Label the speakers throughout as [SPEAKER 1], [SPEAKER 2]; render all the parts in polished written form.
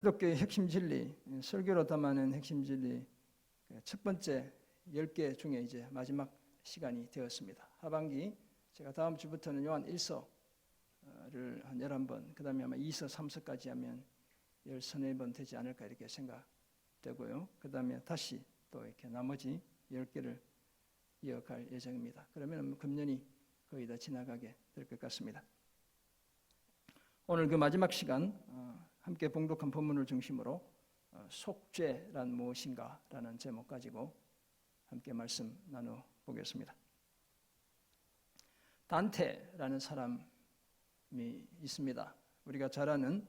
[SPEAKER 1] 기독교의 핵심 진리, 설교로 담아낸 핵심 진리 첫 번째 10개 중에 이제 마지막 시간이 되었습니다. 하반기 제가 다음 주부터는 요한 1서를 한 11번, 그 다음에 아마 2서, 3서까지 하면 13번 되지 않을까 이렇게 생각되고요. 그 다음에 다시 또 이렇게 나머지 10개를 이어갈 예정입니다. 그러면 금년이 거의 다 지나가게 될 것 같습니다. 오늘 그 마지막 시간 함께 봉독한 본문을 중심으로 속죄란 무엇인가 라는 제목 가지고 함께 말씀 나눠보겠습니다. 단테라는 사람이 있습니다. 우리가 잘 아는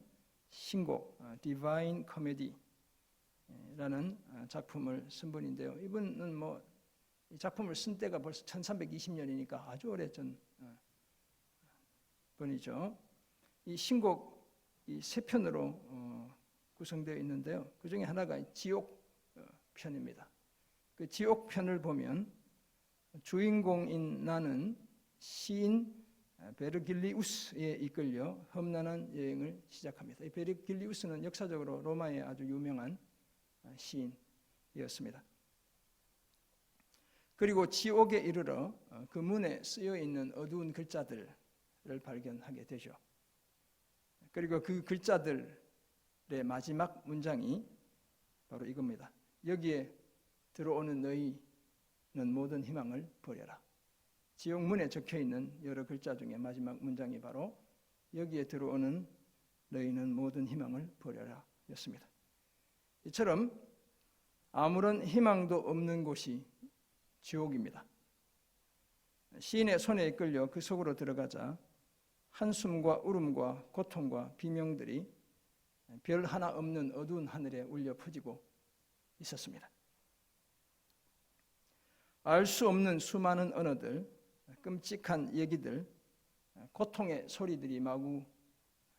[SPEAKER 1] 신곡 Divine Comedy라는 작품을 쓴 분인데요. 이분은 이 작품을 쓴 때가 벌써 1320년이니까 아주 오래전 분이죠. 이 신곡 이 세 편으로 구성되어 있는데요. 그 중에 하나가 지옥 편입니다. 그 지옥 편을 보면 주인공인 나는 시인 베르길리우스에 이끌려 험난한 여행을 시작합니다. 이 베르길리우스는 역사적으로 로마의 아주 유명한 시인이었습니다. 그리고 지옥에 이르러 그 문에 쓰여 있는 어두운 글자들을 발견하게 되죠. 그리고 그 글자들의 마지막 문장이 바로 이겁니다. 여기에 들어오는 너희는 모든 희망을 버려라. 지옥 문에 적혀 있는 여러 글자 중에 마지막 문장이 바로 여기에 들어오는 너희는 모든 희망을 버려라 였습니다. 이처럼 아무런 희망도 없는 곳이 지옥입니다. 시인의 손에 이끌려 그 속으로 들어가자 한숨과 울음과 고통과 비명들이 별 하나 없는 어두운 하늘에 울려 퍼지고 있었습니다. 알 수 없는 수많은 언어들, 끔찍한 얘기들, 고통의 소리들이 마구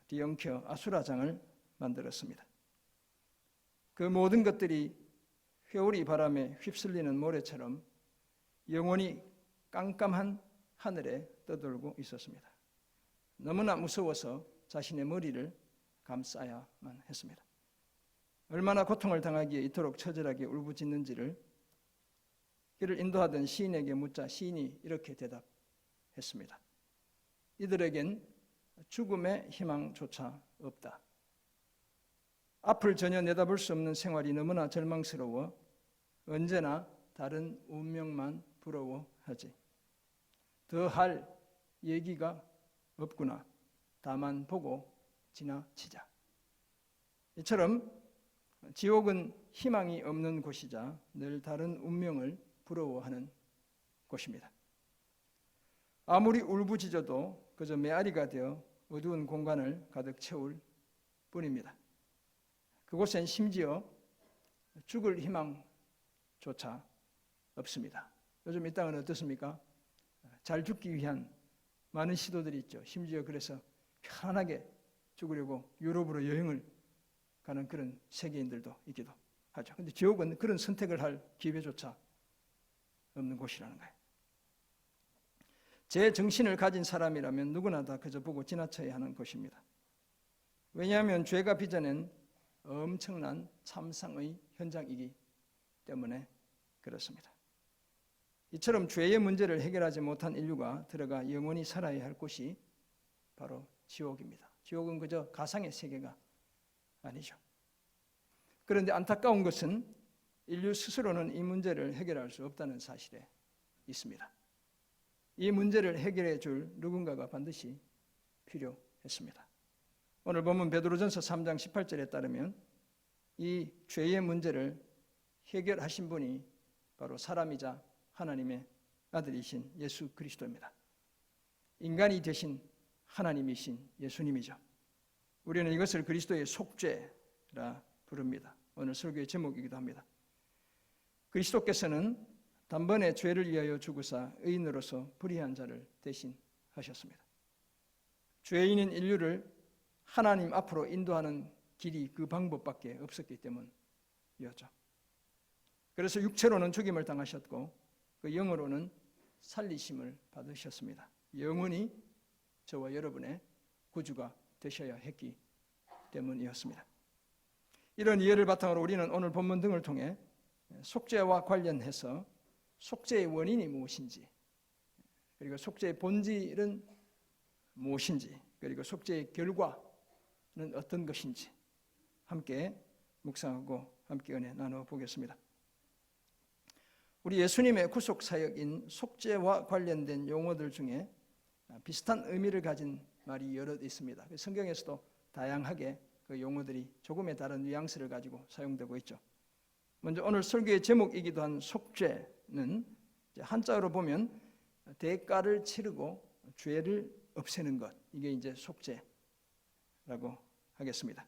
[SPEAKER 1] 뒤엉켜 아수라장을 만들었습니다. 그 모든 것들이 회오리 바람에 휩쓸리는 모래처럼 영원히 깜깜한 하늘에 떠돌고 있었습니다. 너무나 무서워서 자신의 머리를 감싸야만 했습니다. 얼마나 고통을 당하기에 이토록 처절하게 울부짖는지를 그를 인도하던 시인에게 묻자 시인이 이렇게 대답했습니다. 이들에겐 죽음의 희망조차 없다. 앞을 전혀 내다볼 수 없는 생활이 너무나 절망스러워 언제나 다른 운명만 부러워하지. 더 할 얘기가 없구나. 다만 보고 지나치자. 이처럼 지옥은 희망이 없는 곳이자 늘 다른 운명을 부러워하는 곳입니다. 아무리 울부짖어도 그저 메아리가 되어 어두운 공간을 가득 채울 뿐입니다. 그곳엔 심지어 죽을 희망조차 없습니다. 요즘 이 땅은 어떻습니까? 잘 죽기 위한 많은 시도들이 있죠. 심지어 그래서 편안하게 죽으려고 유럽으로 여행을 가는 그런 세계인들도 있기도 하죠. 그런데 지옥은 그런 선택을 할 기회조차 없는 곳이라는 거예요. 제 정신을 가진 사람이라면 누구나 다 그저 보고 지나쳐야 하는 곳입니다. 왜냐하면 죄가 빚어낸 엄청난 참상의 현장이기 때문에 그렇습니다. 이처럼 죄의 문제를 해결하지 못한 인류가 들어가 영원히 살아야 할 곳이 바로 지옥입니다. 지옥은 그저 가상의 세계가 아니죠. 그런데 안타까운 것은 인류 스스로는 이 문제를 해결할 수 없다는 사실에 있습니다. 이 문제를 해결해 줄 누군가가 반드시 필요했습니다. 오늘 본문 베드로전서 3장 18절에 따르면 이 죄의 문제를 해결하신 분이 바로 사람이자 하나님의 아들이신 예수 그리스도입니다. 인간이 되신 하나님이신 예수님이죠. 우리는 이것을 그리스도의 속죄라 부릅니다. 오늘 설교의 제목이기도 합니다. 그리스도께서는 단번에 죄를 위하여 죽으사 의인으로서 불의한 자를 대신하셨습니다. 죄인인 인류를 하나님 앞으로 인도하는 길이 그 방법밖에 없었기 때문이었죠. 그래서 육체로는 죽임을 당하셨고 그 영으로는 살리심을 받으셨습니다. 영원히 저와 여러분의 구주가 되셔야 했기 때문이었습니다. 이런 이해를 바탕으로 우리는 오늘 본문 등을 통해 속죄와 관련해서 속죄의 원인이 무엇인지, 그리고 속죄의 본질은 무엇인지, 그리고 속죄의 결과는 어떤 것인지 함께 묵상하고 함께 은혜 나눠보겠습니다. 우리 예수님의 구속사역인 속죄와 관련된 용어들 중에 비슷한 의미를 가진 말이 여러 있습니다. 성경에서도 다양하게 그 용어들이 조금의 다른 뉘앙스를 가지고 사용되고 있죠. 먼저 오늘 설교의 제목이기도 한 속죄는 한자어로 보면 대가를 치르고 죄를 없애는 것, 이게 이제 속죄라고 하겠습니다.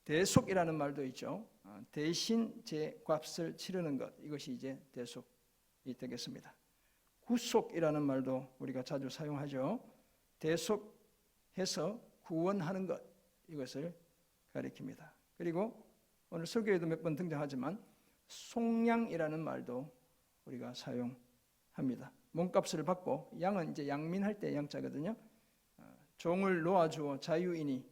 [SPEAKER 1] 대속이라는 말도 있죠. 대신 제 값을 치르는 것, 이것이 이제 대속이 되겠습니다. 구속이라는 말도 우리가 자주 사용하죠. 대속해서 구원하는 것, 이것을 가리킵니다. 그리고 오늘 설교에도 몇 번 등장하지만 속량이라는 말도 우리가 사용합니다. 몸값을 받고, 양은 이제 양민할 때 양자거든요. 종을 놓아주어 자유인이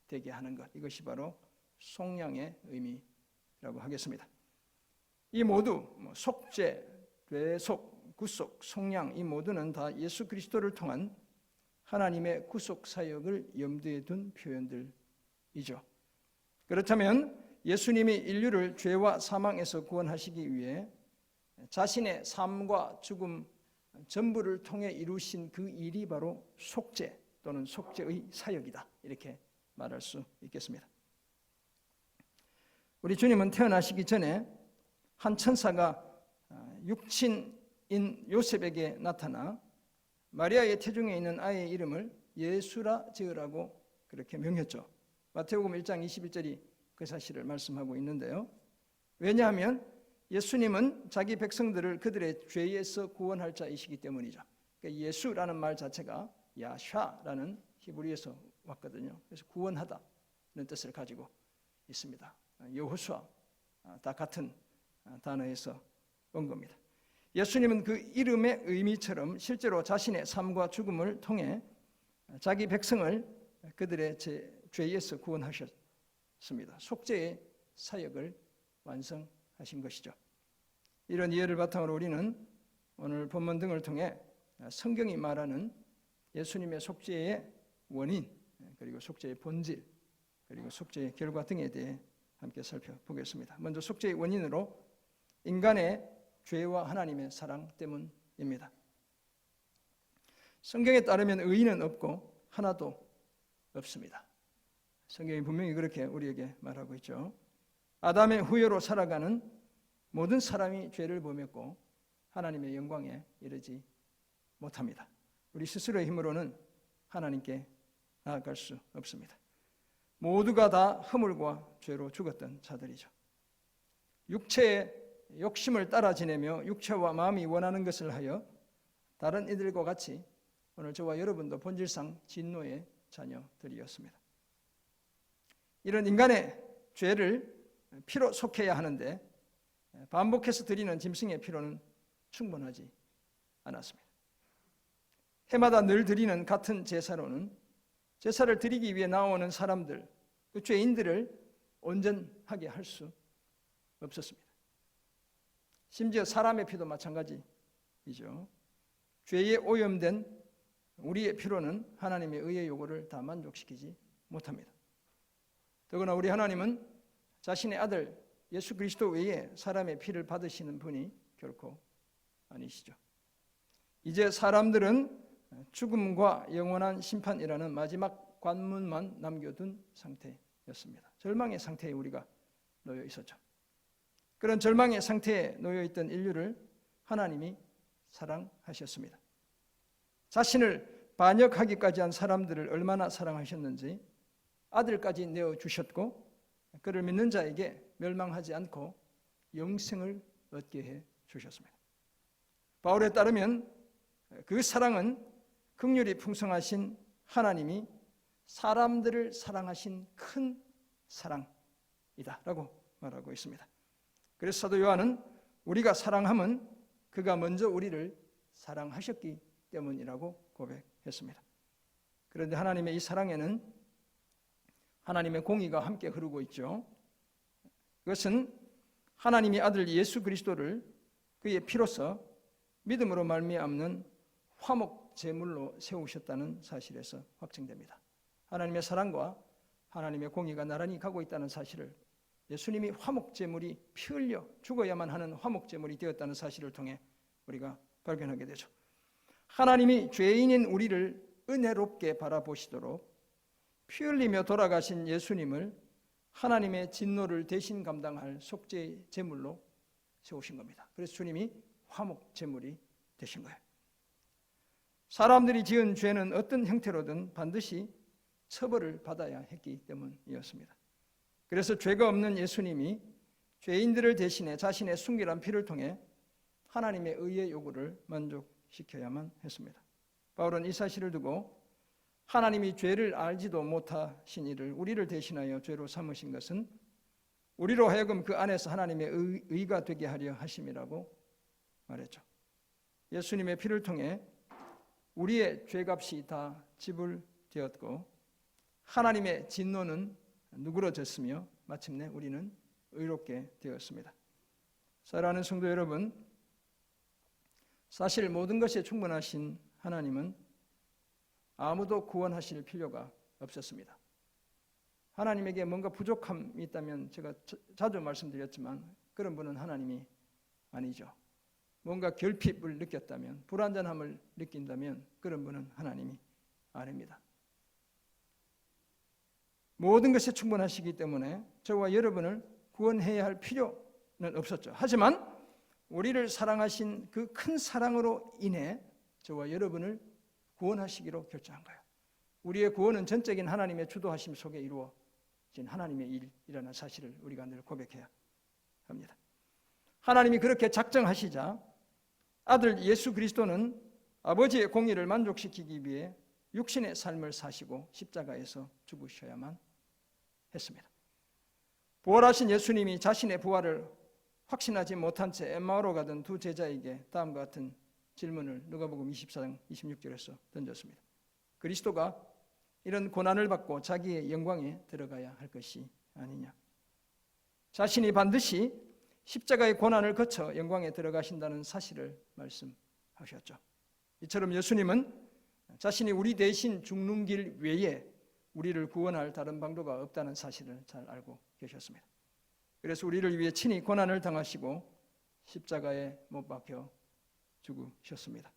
[SPEAKER 1] 되게 하는 것, 이것이 바로 속량의 의미라고 하겠습니다. 이 모두 속죄, 대속, 구속, 속량, 이 모두는 다 예수 그리스도를 통한 하나님의 구속 사역을 염두에 둔 표현들이죠. 그렇다면 예수님이 인류를 죄와 사망에서 구원하시기 위해 자신의 삶과 죽음 전부를 통해 이루신 그 일이 바로 속죄 또는 속죄의 사역이다, 이렇게 말할 수 있겠습니다. 우리 주님은 태어나시기 전에 한 천사가 육친인 요셉에게 나타나 마리아의 태중에 있는 아이의 이름을 예수라 지으라고 그렇게 명했죠. 마태복음 1장 21절이 그 사실을 말씀하고 있는데요. 왜냐하면 예수님은 자기 백성들을 그들의 죄에서 구원할 자이시기 때문이죠. 그러니까 예수라는 말 자체가 야샤라는 히브리에서 왔거든요. 그래서 구원하다는 뜻을 가지고 있습니다. 여호수아 다 같은 단어에서 온 겁니다. 예수님은 그 이름의 의미처럼 실제로 자신의 삶과 죽음을 통해 자기 백성을 그들의 죄에서 구원하셨습니다. 속죄의 사역을 완성하신 것이죠. 이런 이해를 바탕으로 우리는 오늘 본문 등을 통해 성경이 말하는 예수님의 속죄의 원인, 그리고 속죄의 본질, 그리고 속죄의 결과 등에 대해 함께 살펴보겠습니다. 먼저 속죄의 원인으로 인간의 죄와 하나님의 사랑 때문입니다. 성경에 따르면 의인은 없고 하나도 없습니다. 성경이 분명히 그렇게 우리에게 말하고 있죠. 아담의 후예로 살아가는 모든 사람이 죄를 범했고 하나님의 영광에 이르지 못합니다. 우리 스스로의 힘으로는 하나님께 나아갈 수 없습니다. 모두가 다 허물과 죄로 죽었던 자들이죠. 육체의 욕심을 따라 지내며 육체와 마음이 원하는 것을 하여 다른 이들과 같이 오늘 저와 여러분도 본질상 진노의 자녀들이었습니다. 이런 인간의 죄를 피로 속해야 하는데 반복해서 드리는 짐승의 피로는 충분하지 않았습니다. 해마다 늘 드리는 같은 제사로는 제사를 드리기 위해 나오는 사람들, 그 죄인들을 온전하게 할 수 없었습니다. 심지어 사람의 피도 마찬가지이죠. 죄에 오염된 우리의 피로는 하나님의 의의 요구를 다 만족시키지 못합니다. 더구나 우리 하나님은 자신의 아들 예수 그리스도 외에 사람의 피를 받으시는 분이 결코 아니시죠. 이제 사람들은 죽음과 영원한 심판이라는 마지막 관문만 남겨둔 상태였습니다. 절망의 상태에 우리가 놓여 있었죠. 그런 절망의 상태에 놓여 있던 인류를 하나님이 사랑하셨습니다. 자신을 반역하기까지 한 사람들을 얼마나 사랑하셨는지 아들까지 내어주셨고 그를 믿는 자에게 멸망하지 않고 영생을 얻게 해 주셨습니다. 바울에 따르면 그 사랑은 긍휼이 풍성하신 하나님이 사람들을 사랑하신 큰 사랑이다 라고 말하고 있습니다. 그래서 사도 요한은 우리가 사랑함은 그가 먼저 우리를 사랑하셨기 때문이라고 고백했습니다. 그런데 하나님의 이 사랑에는 하나님의 공의가 함께 흐르고 있죠. 그것은 하나님이 아들 예수 그리스도를 그의 피로서 믿음으로 말미암는 화목 제물로 세우셨다는 사실에서 확증됩니다. 하나님의 사랑과 하나님의 공의가 나란히 가고 있다는 사실을 예수님이 화목 제물이 피 흘려 죽어야만 하는 화목 제물이 되었다는 사실을 통해 우리가 발견하게 되죠. 하나님이 죄인인 우리를 은혜롭게 바라보시도록 피 흘리며 돌아가신 예수님을 하나님의 진노를 대신 감당할 속죄의 제물로 세우신 겁니다. 그래서 주님이 화목 제물이 되신 거예요. 사람들이 지은 죄는 어떤 형태로든 반드시 처벌을 받아야 했기 때문이었습니다. 그래서 죄가 없는 예수님이 죄인들을 대신해 자신의 순결한 피를 통해 하나님의 의의 요구를 만족시켜야만 했습니다. 바울은 이 사실을 두고 하나님이 죄를 알지도 못하신 이를 우리를 대신하여 죄로 삼으신 것은 우리로 하여금 그 안에서 하나님의 의가 되게 하려 하심이라고 말했죠. 예수님의 피를 통해 우리의 죄값이 다 지불되었고 하나님의 진노는 누그러졌으며 마침내 우리는 의롭게 되었습니다. 사랑하는 성도 여러분, 사실 모든 것에 충분하신 하나님은 아무도 구원하실 필요가 없었습니다. 하나님에게 뭔가 부족함이 있다면 제가 자주 말씀드렸지만 그런 분은 하나님이 아니죠. 뭔가 결핍을 느꼈다면, 불완전함을 느낀다면 그런 분은 하나님이 아닙니다. 모든 것에 충분하시기 때문에 저와 여러분을 구원해야 할 필요는 없었죠. 하지만 우리를 사랑하신 그 큰 사랑으로 인해 저와 여러분을 구원하시기로 결정한 거예요. 우리의 구원은 전적인 하나님의 주도하심 속에 이루어진 하나님의 일이라는 사실을 우리가 늘 고백해야 합니다. 하나님이 그렇게 작정하시자 아들 예수 그리스도는 아버지의 공의를 만족시키기 위해 육신의 삶을 사시고 십자가에서 죽으셔야만 했습니다. 부활하신 예수님이 자신의 부활을 확신하지 못한 채 엠마오로 가던 두 제자에게 다음과 같은 질문을 누가복음 24장 26절에서 던졌습니다. 그리스도가 이런 고난을 받고 자기의 영광에 들어가야 할 것이 아니냐. 자신이 반드시 십자가의 고난을 거쳐 영광에 들어가신다는 사실을 말씀하셨죠. 이처럼 예수님은 자신이 우리 대신 죽는 길 외에 우리를 구원할 다른 방도가 없다는 사실을 잘 알고 계셨습니다. 그래서 우리를 위해 친히 고난을 당하시고 십자가에 못 박혀 죽으셨습니다.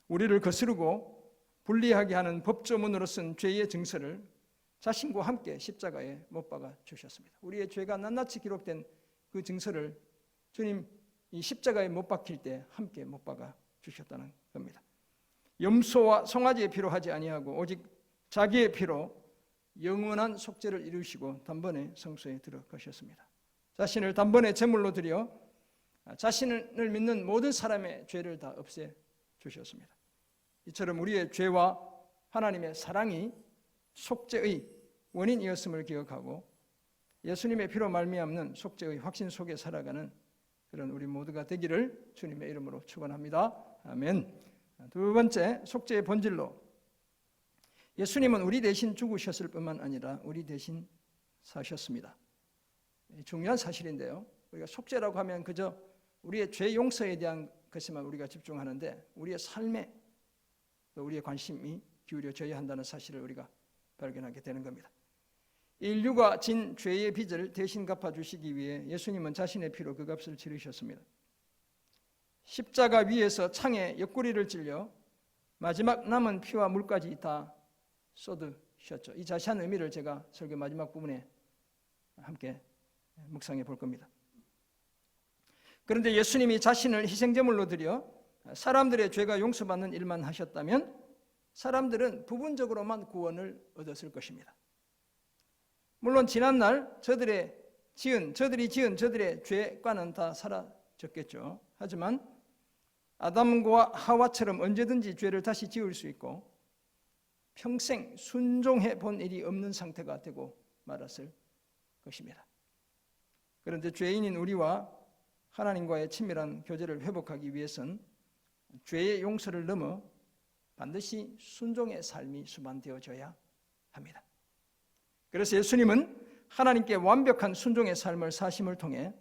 [SPEAKER 1] 우리를 거스르고 불리하게 하는 법조문으로 쓴 죄의 증서를 자신과 함께 십자가에 못 박아 주셨습니다. 우리의 죄가 낱낱이 기록된 그 증서를 주님 이 십자가에 못 박힐 때 함께 못 박아 주셨다는 겁니다. 염소와 송아지의 피로 하지 아니하고 오직 자기의 피로 영원한 속죄를 이루시고 단번에 성소에 들어가셨습니다. 자신을 단번에 제물로 드려 자신을 믿는 모든 사람의 죄를 다 없애 주셨습니다. 이처럼 우리의 죄와 하나님의 사랑이 속죄의 원인이었음을 기억하고 예수님의 피로 말미암는 속죄의 확신 속에 살아가는 그런 우리 모두가 되기를 주님의 이름으로 축원합니다. 아멘. 두 번째, 속죄의 본질로 예수님은 우리 대신 죽으셨을 뿐만 아니라 우리 대신 사셨습니다. 중요한 사실인데요. 우리가 속죄라고 하면 그저 우리의 죄 용서에 대한 것에만 우리가 집중하는데 우리의 삶에 또 우리의 관심이 기울여져야 한다는 사실을 우리가 발견하게 되는 겁니다. 인류가 진 죄의 빚을 대신 갚아주시기 위해 예수님은 자신의 피로 그 값을 치르셨습니다. 십자가 위에서 창에 옆구리를 찔려 마지막 남은 피와 물까지 다 쏟으셨죠. 이 자세한 의미를 제가 설교 마지막 부분에 함께 묵상해 볼 겁니다. 그런데 예수님이 자신을 희생제물로 드려 사람들의 죄가 용서받는 일만 하셨다면 사람들은 부분적으로만 구원을 얻었을 것입니다. 물론 지난날 저들이 지은 저들의 죄과는 다 사라졌겠죠. 하지만 아담과 하와처럼 언제든지 죄를 다시 지을 수 있고 평생 순종해 본 일이 없는 상태가 되고 말았을 것입니다. 그런데 죄인인 우리와 하나님과의 친밀한 교제를 회복하기 위해선 죄의 용서를 넘어 반드시 순종의 삶이 수반되어져야 합니다. 그래서 예수님은 하나님께 완벽한 순종의 삶을 사심을 통해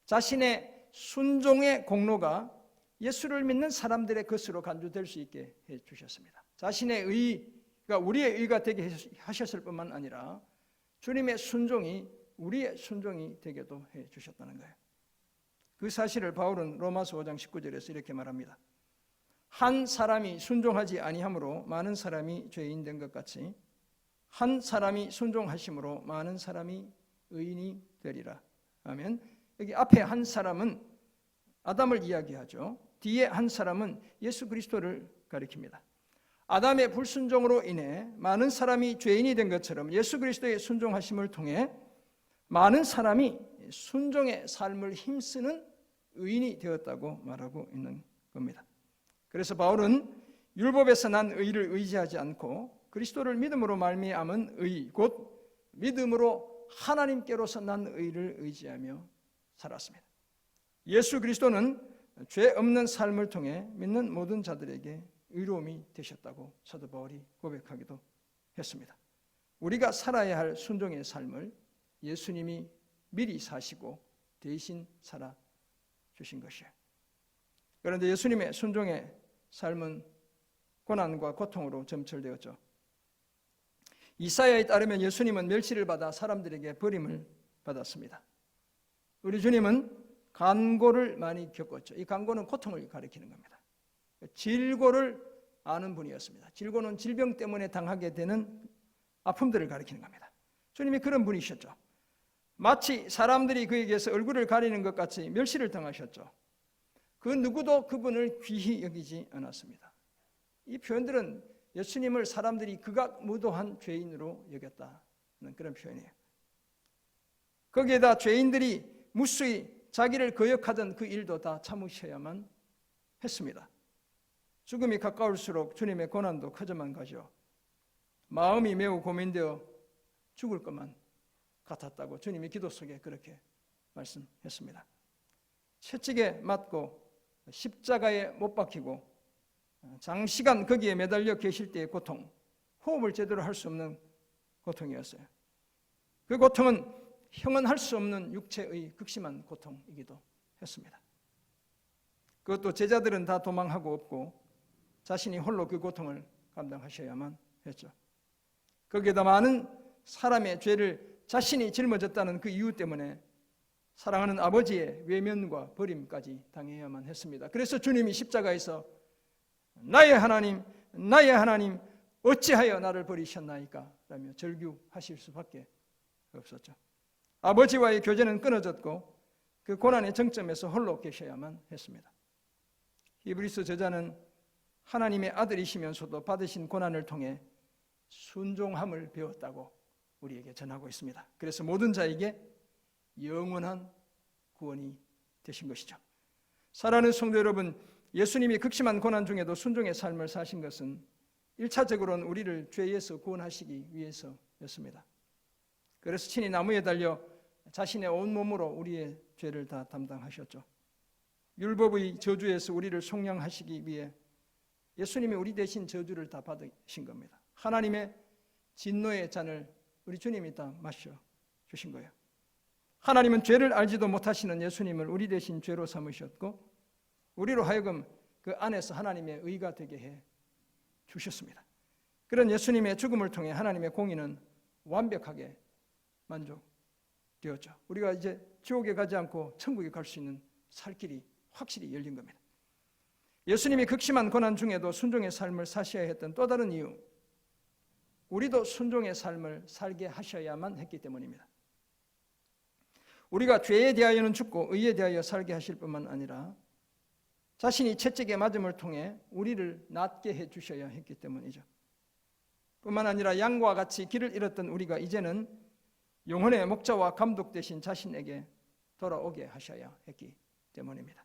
[SPEAKER 1] 자신의 순종의 공로가 예수를 믿는 사람들의 것으로 간주될 수 있게 해주셨습니다. 자신의 의가 우리의 의가 되게 하셨을 뿐만 아니라 주님의 순종이 우리의 순종이 되게도 해주셨다는 거예요. 그 사실을 바울은 로마서 5장 19절에서 이렇게 말합니다. 한 사람이 순종하지 아니함으로 많은 사람이 죄인 된 것 같이 한 사람이 순종하심으로 많은 사람이 의인이 되리라. 아멘. 여기 앞에 한 사람은 아담을 이야기하죠. 뒤에 한 사람은 예수 그리스도를 가리킵니다. 아담의 불순종으로 인해 많은 사람이 죄인이 된 것처럼 예수 그리스도의 순종하심을 통해 많은 사람이 순종의 삶을 힘쓰는 의인이 되었다고 말하고 있는 겁니다. 그래서 바울은 율법에서 난 의를 의지하지 않고 그리스도를 믿음으로 말미암은 의, 곧 믿음으로 하나님께로서 난 의를 의지하며 살았습니다. 예수 그리스도는 죄 없는 삶을 통해 믿는 모든 자들에게 의로움이 되셨다고 사도 바울이 고백하기도 했습니다. 우리가 살아야 할 순종의 삶을 예수님이 미리 사시고 대신 살아주신 것이에요. 그런데 예수님의 순종의 삶은 고난과 고통으로 점철되었죠. 이사야에 따르면 예수님은 멸시를 받아 사람들에게 버림을 받았습니다. 우리 주님은 간고를 많이 겪었죠. 이 간고는 고통을 가리키는 겁니다. 질고를 아는 분이었습니다. 질고는 질병 때문에 당하게 되는 아픔들을 가리키는 겁니다. 주님이 그런 분이셨죠. 마치 사람들이 그에게서 얼굴을 가리는 것 같이 멸시를 당하셨죠. 그 누구도 그분을 귀히 여기지 않았습니다. 이 표현들은 예수님을 사람들이 극악무도한 죄인으로 여겼다는 그런 표현이에요. 거기에다 죄인들이 무수히 자기를 거역하던 그 일도 다 참으셔야만 했습니다. 죽음이 가까울수록 주님의 고난도 커져만 가죠. 마음이 매우 고민되어 죽을 것만 같았다고 주님이 기도 속에 그렇게 말씀했습니다. 채찍에 맞고 십자가에 못 박히고 장시간 거기에 매달려 계실 때의 고통, 호흡을 제대로 할 수 없는 고통이었어요. 그 고통은 형언할 수 없는 육체의 극심한 고통이기도 했습니다. 그것도 제자들은 다 도망하고 없고 자신이 홀로 그 고통을 감당하셔야만 했죠. 거기에다 많은 사람의 죄를 자신이 짊어졌다는 그 이유 때문에 사랑하는 아버지의 외면과 버림까지 당해야만 했습니다. 그래서 주님이 십자가에서 나의 하나님, 나의 하나님 어찌하여 나를 버리셨나이까? 라며 절규하실 수밖에 없었죠. 아버지와의 교제는 끊어졌고 그 고난의 정점에서 홀로 계셔야만 했습니다. 히브리서 저자는 하나님의 아들이시면서도 받으신 고난을 통해 순종함을 배웠다고 우리에게 전하고 있습니다. 그래서 모든 자에게 영원한 구원이 되신 것이죠. 사랑하는 성도 여러분, 예수님이 극심한 고난 중에도 순종의 삶을 사신 것은 1차적으로는 우리를 죄에서 구원하시기 위해서였습니다. 그래서 친히 나무에 달려 자신의 온 몸으로 우리의 죄를 다 담당하셨죠. 율법의 저주에서 우리를 속량하시기 위해 예수님이 우리 대신 저주를 다 받으신 겁니다. 하나님의 진노의 잔을 우리 주님이 다 마셔 주신 거예요. 하나님은 죄를 알지도 못하시는 예수님을 우리 대신 죄로 삼으셨고 우리로 하여금 그 안에서 하나님의 의가 되게 해 주셨습니다. 그런 예수님의 죽음을 통해 하나님의 공의는 완벽하게 만족되었죠. 우리가 이제 지옥에 가지 않고 천국에 갈 수 있는 살 길이 확실히 열린 겁니다. 예수님이 극심한 고난 중에도 순종의 삶을 사셔야 했던 또 다른 이유, 우리도 순종의 삶을 살게 하셔야만 했기 때문입니다. 우리가 죄에 대하여는 죽고 의에 대하여 살게 하실 뿐만 아니라 자신이 채찍에 맞음을 통해 우리를 낫게 해주셔야 했기 때문이죠. 뿐만 아니라 양과 같이 길을 잃었던 우리가 이제는 영혼의 목자와 감독 되신 자신에게 돌아오게 하셔야 했기 때문입니다.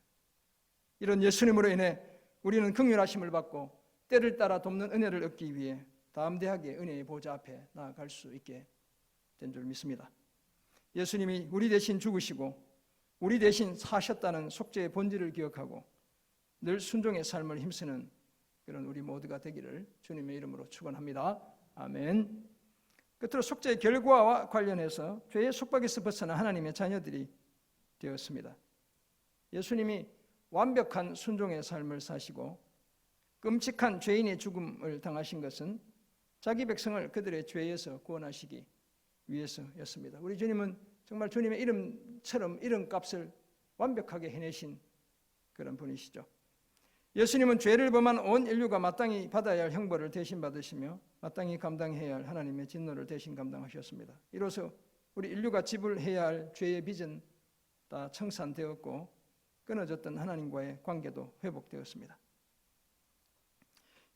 [SPEAKER 1] 이런 예수님으로 인해 우리는 긍휼하심을 받고 때를 따라 돕는 은혜를 얻기 위해 담대하게 은혜의 보좌 앞에 나아갈 수 있게 된 줄 믿습니다. 예수님이 우리 대신 죽으시고 우리 대신 사셨다는 속죄의 본질을 기억하고 늘 순종의 삶을 힘쓰는 그런 우리 모두가 되기를 주님의 이름으로 축원합니다. 아멘. 끝으로 속죄의 결과와 관련해서 죄의 속박에서 벗어나 하나님의 자녀들이 되었습니다. 예수님이 완벽한 순종의 삶을 사시고 끔찍한 죄인의 죽음을 당하신 것은 자기 백성을 그들의 죄에서 구원하시기 위해서였습니다. 우리 주님은 정말 주님의 이름처럼 이름값을 완벽하게 해내신 그런 분이시죠. 예수님은 죄를 범한 온 인류가 마땅히 받아야 할 형벌을 대신 받으시며 마땅히 감당해야 할 하나님의 진노를 대신 감당하셨습니다. 이로써 우리 인류가 지불해야 할 죄의 빚은 다 청산되었고 끊어졌던 하나님과의 관계도 회복되었습니다.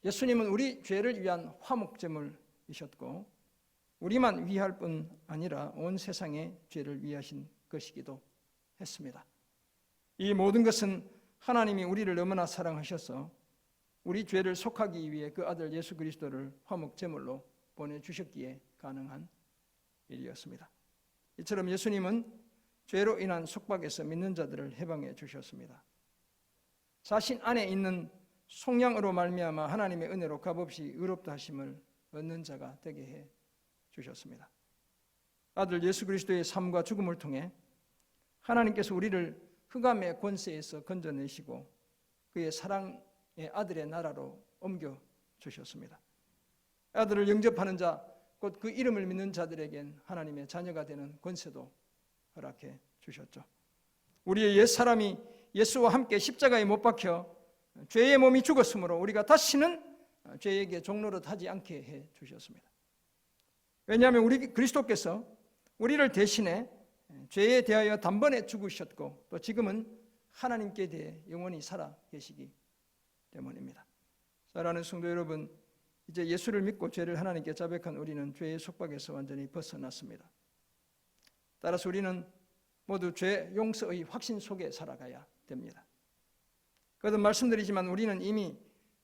[SPEAKER 1] 예수님은 우리 죄를 위한 화목제물이셨고 우리만 위할 뿐 아니라 온 세상의 죄를 위하신 것이기도 했습니다. 이 모든 것은 하나님이 우리를 너무나 사랑하셔서 우리 죄를 속하기 위해 그 아들 예수 그리스도를 화목제물로 보내주셨기에 가능한 일이었습니다. 이처럼 예수님은 죄로 인한 속박에서 믿는 자들을 해방해 주셨습니다. 자신 안에 있는 속량으로 말미암아 하나님의 은혜로 값없이 의롭다 하심을 얻는 자가 되게 해 주셨습니다. 아들 예수 그리스도의 삶과 죽음을 통해 하나님께서 우리를 흑암의 권세에서 건져내시고 그의 사랑의 아들의 나라로 옮겨 주셨습니다. 아들을 영접하는 자, 곧 그 이름을 믿는 자들에겐 하나님의 자녀가 되는 권세도 허락해 주셨죠. 우리의 옛사람이 예수와 함께 십자가에 못 박혀 죄의 몸이 죽었으므로 우리가 다시는 죄에게 종노릇하지 않게 해 주셨습니다. 왜냐하면 우리 그리스도께서 우리를 대신해 죄에 대하여 단번에 죽으셨고 또 지금은 하나님께 대해 영원히 살아 계시기 때문입니다. 사랑하는 성도 여러분, 이제 예수를 믿고 죄를 하나님께 자백한 우리는 죄의 속박에서 완전히 벗어났습니다. 따라서 우리는 모두 죄 용서의 확신 속에 살아가야 됩니다. 거듭 말씀드리지만 우리는 이미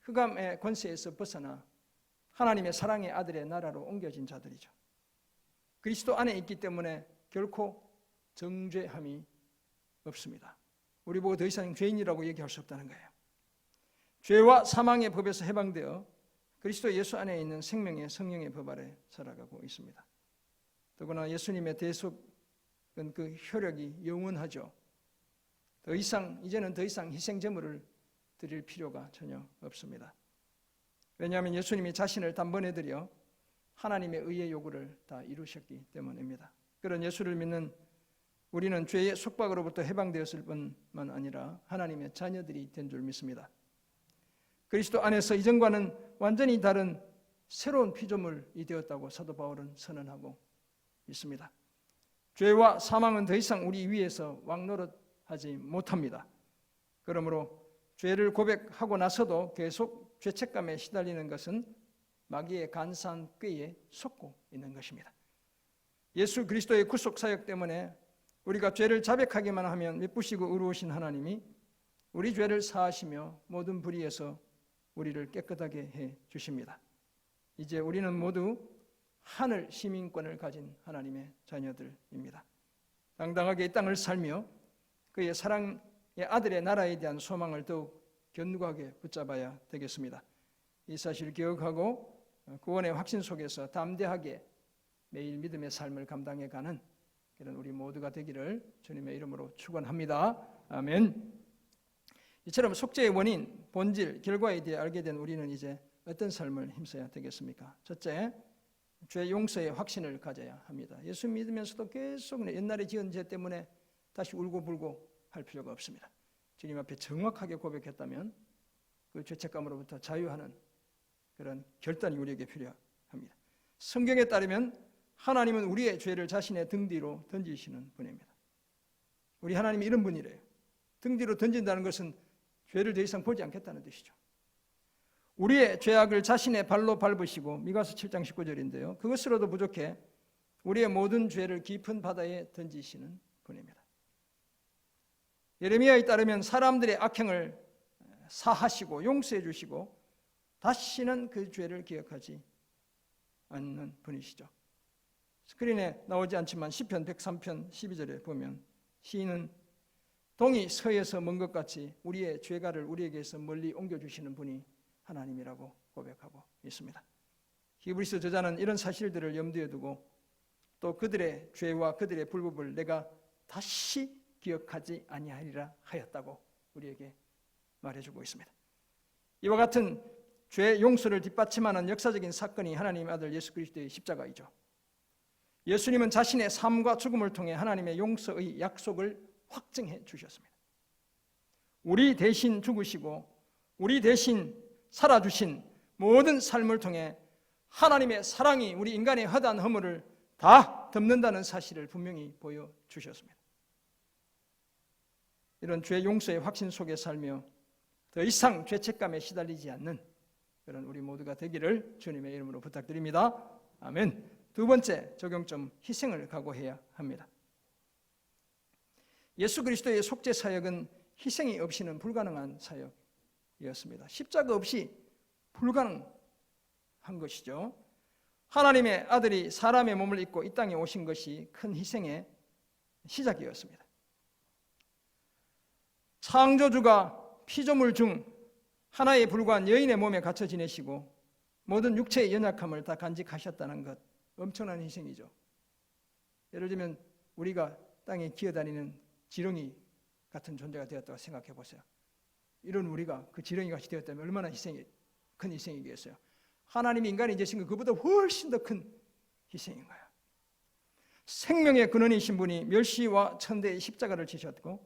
[SPEAKER 1] 흑암의 권세에서 벗어나 하나님의 사랑의 아들의 나라로 옮겨진 자들이죠. 그리스도 안에 있기 때문에 결코 정죄함이 없습니다. 우리 보고 더 이상 죄인이라고 얘기할 수 없다는 거예요. 죄와 사망의 법에서 해방되어 그리스도 예수 안에 있는 생명의 성령의 법 아래 살아가고 있습니다. 더구나 예수님의 대속은 그 효력이 영원하죠. 이제는 더 이상 희생제물을 드릴 필요가 전혀 없습니다. 왜냐하면 예수님이 자신을 단번에 드려 하나님의 의의 요구를 다 이루셨기 때문입니다. 그런 예수를 믿는 우리는 죄의 속박으로부터 해방되었을 뿐만 아니라 하나님의 자녀들이 된 줄 믿습니다. 그리스도 안에서 이전과는 완전히 다른 새로운 피조물이 되었다고 사도 바울은 선언하고 있습니다. 죄와 사망은 더 이상 우리 위에서 왕노릇하지 못합니다. 그러므로 죄를 고백하고 나서도 계속 죄책감에 시달리는 것은 마귀의 간사한 꾀에 속고 있는 것입니다. 예수 그리스도의 구속 사역 때문에 우리가 죄를 자백하기만 하면 미쁘시고 의로우신 하나님이 우리 죄를 사하시며 모든 불의에서 우리를 깨끗하게 해 주십니다. 이제 우리는 모두 하늘 시민권을 가진 하나님의 자녀들입니다. 당당하게 이 땅을 살며 그의 사랑의 아들의 나라에 대한 소망을 더욱 견고하게 붙잡아야 되겠습니다. 이 사실을 기억하고 구원의 확신 속에서 담대하게 매일 믿음의 삶을 감당해가는 그런 우리 모두가 되기를 주님의 이름으로 축원합니다. 아멘. 이처럼 속죄의 원인, 본질, 결과에 대해 알게 된 우리는 이제 어떤 삶을 힘써야 되겠습니까? 첫째, 죄 용서의 확신을 가져야 합니다. 예수 믿으면서도 계속 옛날에 지은 죄 때문에 다시 울고불고 할 필요가 없습니다. 주님 앞에 정확하게 고백했다면 그 죄책감으로부터 자유하는 그런 결단이 우리에게 필요합니다. 성경에 따르면 하나님은 우리의 죄를 자신의 등 뒤로 던지시는 분입니다. 우리 하나님이 이런 분이래요. 등 뒤로 던진다는 것은 죄를 더 이상 보지 않겠다는 뜻이죠. 우리의 죄악을 자신의 발로 밟으시고 미가서 7장 19절인데요. 그것으로도 부족해 우리의 모든 죄를 깊은 바다에 던지시는 분입니다. 예레미야에 따르면 사람들의 악행을 사하시고 용서해 주시고 다시는 그 죄를 기억하지 않는 분이시죠. 스크린에 나오지 않지만 시편 103편 12절에 보면 시인은 동이 서에서 먼 것 같이 우리의 죄가를 우리에게서 멀리 옮겨주시는 분이 하나님이라고 고백하고 있습니다. 히브리서 저자는 이런 사실들을 염두에 두고 또 그들의 죄와 그들의 불법을 내가 다시 기억하지 아니하리라 하였다고 우리에게 말해주고 있습니다. 이와 같은 죄 용서를 뒷받침하는 역사적인 사건이 하나님의 아들 예수 그리스도의 십자가이죠. 예수님은 자신의 삶과 죽음을 통해 하나님의 용서의 약속을 확증해 주셨습니다. 우리 대신 죽으시고 우리 대신 살아주신 모든 삶을 통해 하나님의 사랑이 우리 인간의 허다한 허물을 다 덮는다는 사실을 분명히 보여주셨습니다. 이런 죄 용서의 확신 속에 살며 더 이상 죄책감에 시달리지 않는 그런 우리 모두가 되기를 주님의 이름으로 부탁드립니다. 아멘. 두 번째 적용점, 희생을 각오해야 합니다. 예수 그리스도의 속죄 사역은 희생이 없이는 불가능한 사역이었습니다. 십자가 없이 불가능한 것이죠. 하나님의 아들이 사람의 몸을 입고 이 땅에 오신 것이 큰 희생의 시작이었습니다. 창조주가 피조물 중 하나에 불과한 여인의 몸에 갇혀 지내시고 모든 육체의 연약함을 다 간직하셨다는 것, 엄청난 희생이죠. 예를 들면 우리가 땅에 기어다니는 지렁이 같은 존재가 되었다고 생각해 보세요. 이런 우리가 그 지렁이 같이 되었다면 얼마나 큰 희생이겠어요. 하나님이 인간이 되신 것 그보다 훨씬 더 큰 희생인 거예요. 생명의 근원이신 분이 멸시와 천대의 십자가를 지셨고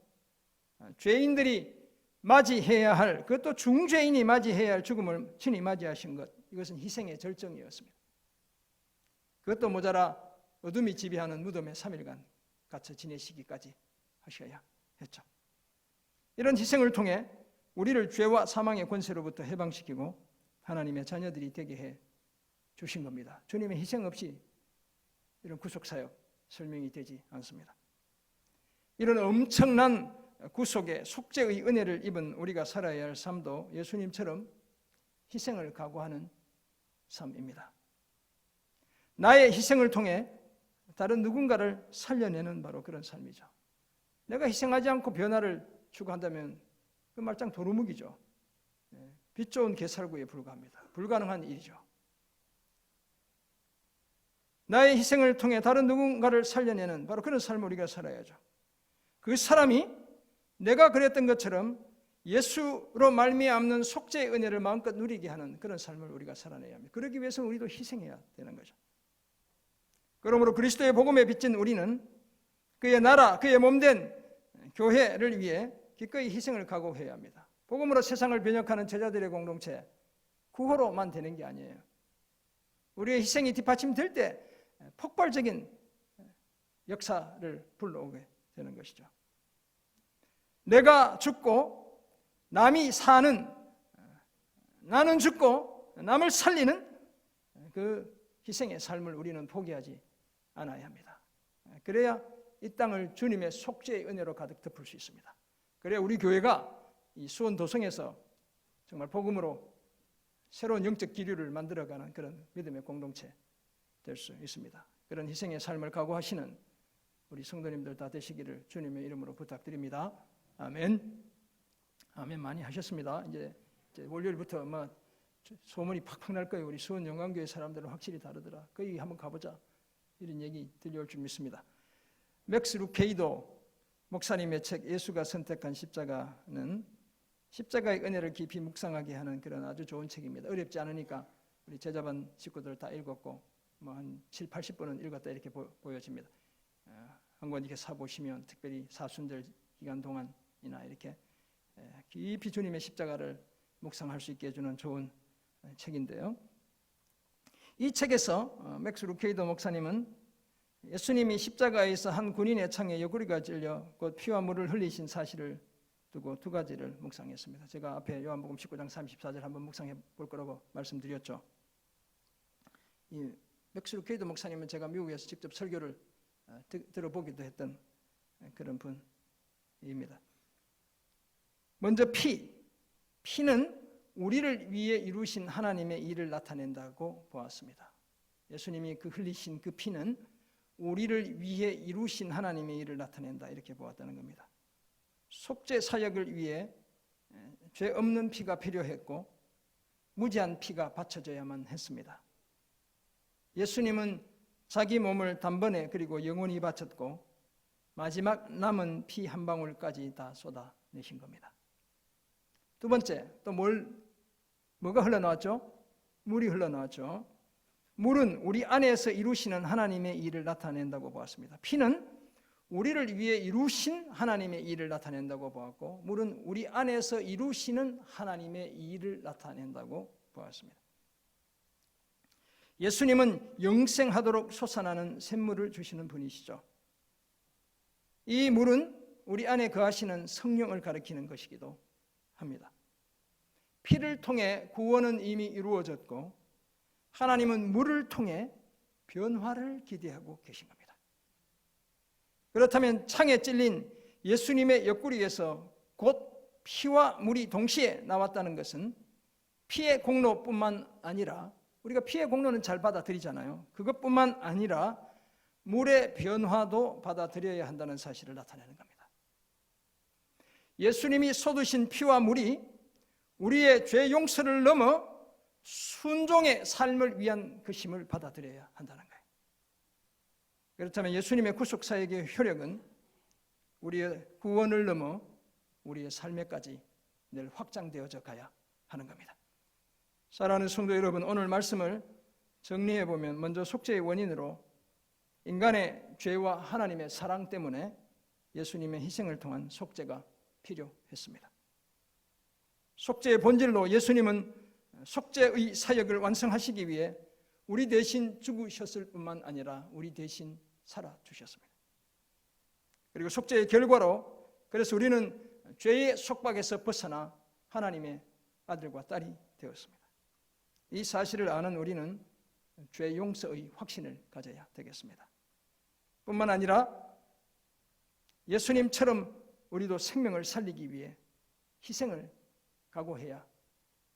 [SPEAKER 1] 죄인들이 맞이해야 할, 그것도 중죄인이 맞이해야 할 죽음을 친히 맞이하신 것, 이것은 희생의 절정이었습니다. 그것도 모자라 어둠이 지배하는 무덤에 3일간 갇혀 지내시기까지 하셔야 했죠. 이런 희생을 통해 우리를 죄와 사망의 권세로부터 해방시키고 하나님의 자녀들이 되게 해 주신 겁니다. 주님의 희생 없이 이런 구속사역 설명이 되지 않습니다. 이런 엄청난 구속의 속죄의 은혜를 입은 우리가 살아야 할 삶도 예수님처럼 희생을 각오하는 삶입니다. 나의 희생을 통해 다른 누군가를 살려내는 바로 그런 삶이죠. 내가 희생하지 않고 변화를 추구한다면 그 말짱 도루묵이죠. 빛 좋은 개살구에 불과합니다. 불가능한 일이죠. 나의 희생을 통해 다른 누군가를 살려내는 바로 그런 삶을 우리가 살아야죠. 그 사람이 내가 그랬던 것처럼 예수로 말미암는 속죄의 은혜를 마음껏 누리게 하는 그런 삶을 우리가 살아내야 합니다. 그러기 위해서는 우리도 희생해야 되는 거죠. 그러므로 그리스도의 복음에 빚진 우리는 그의 나라, 그의 몸된 교회를 위해 기꺼이 희생을 각오해야 합니다. 복음으로 세상을 변혁하는 제자들의 공동체, 구호로만 되는 게 아니에요. 우리의 희생이 뒷받침될 때 폭발적인 역사를 불러오게 되는 것이죠. 내가 죽고 남이 사는, 나는 죽고 남을 살리는 그 희생의 삶을 우리는 포기하지 않아야 합니다. 그래야 이 땅을 주님의 속죄의 은혜로 가득 덮을 수 있습니다. 그래야 우리 교회가 이 수원 도성에서 정말 복음으로 새로운 영적 기류를 만들어가는 그런 믿음의 공동체 될 수 있습니다. 그런 희생의 삶을 각오하시는 우리 성도님들 다 되시기를 주님의 이름으로 부탁드립니다. 아멘. 아멘 많이 하셨습니다. 이제 월요일부터 소문이 팍팍 날 거예요. 우리 수원 영광교회 사람들은 확실히 다르더라. 거기 한번 가보자. 이런 얘기 들려올 줄 믿습니다. 맥스 루케이도 목사님의 책 예수가 선택한 십자가는 십자가의 은혜를 깊이 묵상하게 하는 그런 아주 좋은 책입니다. 어렵지 않으니까 우리 제자반 식구들 다 읽었고 한 7, 80번은 읽었다 이렇게 보여집니다. 한 권 이렇게 사보시면 특별히 사순절 기간 동안이나 이렇게 깊이 주님의 십자가를 묵상할 수 있게 해주는 좋은 책인데요. 이 책에서 맥스 루케이도 목사님은 예수님이 십자가에서 한 군인의 창에 옆구리가 찔려 곧 피와 물을 흘리신 사실을 두고 두 가지를 묵상했습니다. 제가 앞에 요한복음 19장 34절 한번 묵상해 볼 거라고 말씀드렸죠. 이 맥스 루케이도 목사님은 제가 미국에서 직접 설교를 들어보기도 했던 그런 분입니다. 먼저 피는 우리를 위해 이루신 하나님의 일을 나타낸다고 보았습니다. 예수님이 그 흘리신 그 피는 우리를 위해 이루신 하나님의 일을 나타낸다 이렇게 보았다는 겁니다. 속죄 사역을 위해 죄 없는 피가 필요했고 무지한 피가 바쳐져야만 했습니다. 예수님은 자기 몸을 단번에 그리고 영원히 바쳤고 마지막 남은 피 한 방울까지 다 쏟아내신 겁니다. 두 번째, 또 뭐가 흘러나왔죠? 물이 흘러나왔죠. 물은 우리 안에서 이루시는 하나님의 일을 나타낸다고 보았습니다. 피는 우리를 위해 이루신 하나님의 일을 나타낸다고 보았고, 물은 우리 안에서 이루시는 하나님의 일을 나타낸다고 보았습니다. 예수님은 영생하도록 솟아나는 샘물을 주시는 분이시죠. 이 물은 우리 안에 거하시는 성령을 가리키는 것이기도 합니다. 피를 통해 구원은 이미 이루어졌고 하나님은 물을 통해 변화를 기대하고 계신 겁니다. 그렇다면 창에 찔린 예수님의 옆구리에서 곧 피와 물이 동시에 나왔다는 것은 피의 공로뿐만 아니라, 우리가 피의 공로는 잘 받아들이잖아요. 그것뿐만 아니라 물의 변화도 받아들여야 한다는 사실을 나타내는 겁니다. 예수님이 쏟으신 피와 물이 우리의 죄 용서를 넘어 순종의 삶을 위한 것임을 받아들여야 한다는 거예요. 그렇다면 예수님의 구속사역의 효력은 우리의 구원을 넘어 우리의 삶에까지 늘 확장되어져 가야 하는 겁니다. 사랑하는 성도 여러분, 오늘 말씀을 정리해 보면 먼저 속죄의 원인으로 인간의 죄와 하나님의 사랑 때문에 예수님의 희생을 통한 속죄가 필요했습니다. 속죄의 본질로 예수님은 속죄의 사역을 완성하시기 위해 우리 대신 죽으셨을 뿐만 아니라 우리 대신 살아주셨습니다. 그리고 속죄의 결과로 그래서 우리는 죄의 속박에서 벗어나 하나님의 아들과 딸이 되었습니다. 이 사실을 아는 우리는 죄 용서의 확신을 가져야 되겠습니다. 뿐만 아니라 예수님처럼 우리도 생명을 살리기 위해 희생을 각오해야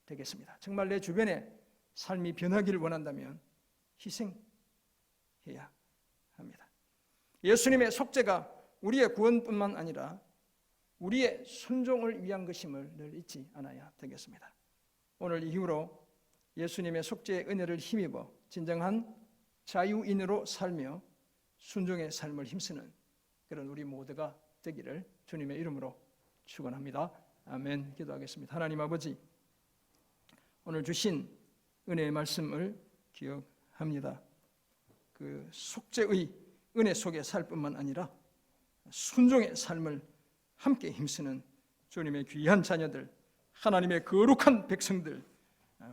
[SPEAKER 1] 되겠습니다. 정말 내 주변에 삶이 변하기를 원한다면 희생해야 합니다. 예수님의 속죄가 우리의 구원뿐만 아니라 우리의 순종을 위한 것임을 늘 잊지 않아야 되겠습니다. 오늘 이후로 예수님의 속죄의 은혜를 힘입어 진정한 자유인으로 살며 순종의 삶을 힘쓰는 그런 우리 모두가 되기를 주님의 이름으로 축원합니다. 아멘. 기도하겠습니다. 하나님 아버지, 오늘 주신 은혜의 말씀을 기억합니다. 그 속죄의 은혜 속에 살 뿐만 아니라 순종의 삶을 함께 힘쓰는 주님의 귀한 자녀들, 하나님의 거룩한 백성들,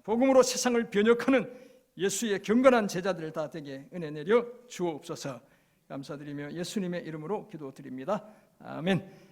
[SPEAKER 1] 복음으로 세상을 변혁하는 예수의 경건한 제자들 다 되게 은혜 내려 주옵소서. 감사드리며 예수님의 이름으로 기도드립니다. 아멘.